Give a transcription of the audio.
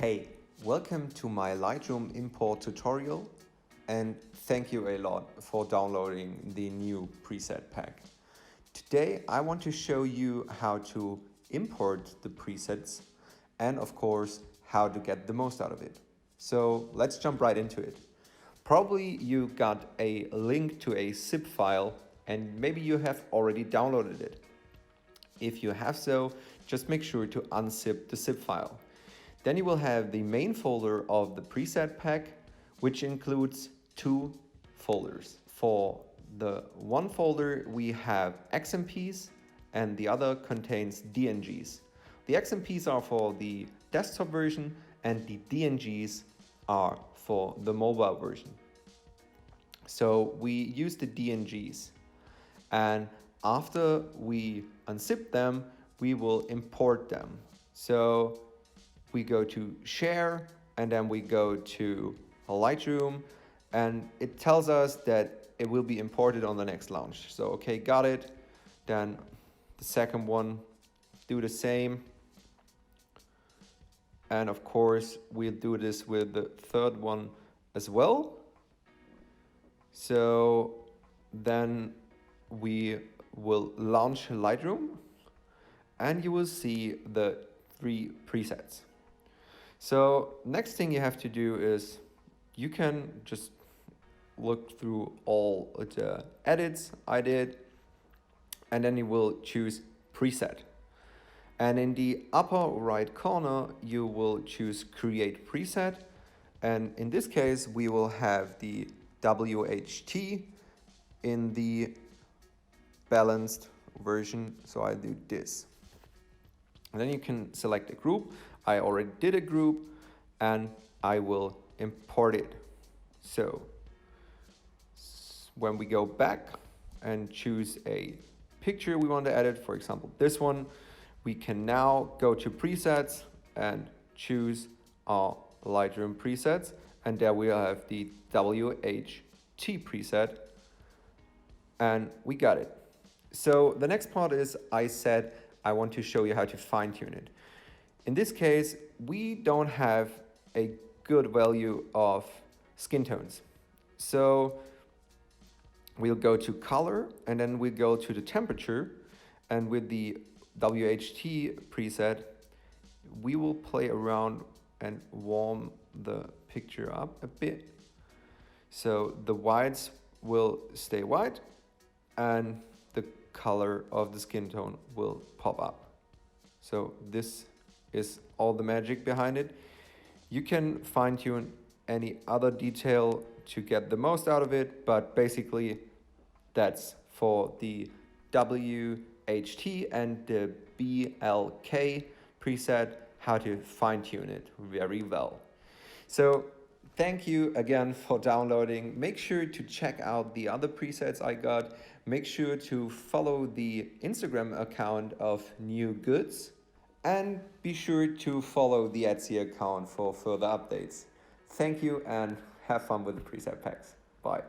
Hey, welcome to my Lightroom import tutorial, and thank you a lot for downloading the new preset pack. Today I want to show you how to import the presets and of course how to get the most out of it. So let's jump right into it. Probably you got a link to a zip file and maybe you have already downloaded it. If you have so, just make sure to unzip the zip file. Then you will have the main folder of the preset pack, which includes two folders. For the one folder we have XMPs and the other contains DNGs. The XMPs are for the desktop version and the DNGs are for the mobile version. So we use the DNGs, and after we unzip them, we will import them. So we go to share and then we go to Lightroom, and it tells us that it will be imported on the next launch. So okay, got it. Then the second one, do the same. And of course, we'll do this with the third one as well. So then we will launch Lightroom and you will see the 3 presets. So next thing you have to do is you can just look through all the edits I did, and then you will choose preset. And in the upper right corner, you will choose create preset. And in this case, we will have the WHT in the balanced version. So I do this. And then you can select a group. I already did a group and I will import it. So when we go back and choose a picture we want to edit, for example, this one, we can now go to presets and choose our Lightroom presets. And there we have the WHT preset and we got it. So the next part is I said I want to show you how to fine tune it. In this case, we don't have a good value of skin tones. So we'll go to color and then we go to the temperature, and with the WHT preset, we will play around and warm the picture up a bit. So the whites will stay white and the color of the skin tone will pop up. So this is all the magic behind it. You can fine tune any other detail to get the most out of it, but basically that's for the WHT and the BLK preset, how to fine tune it very well. So thank you again for downloading. Make sure to check out the other presets I got. Make sure to follow the Instagram account of NJU GOODS. And be sure to follow the Etsy account for further updates. Thank you and have fun with the preset packs. Bye.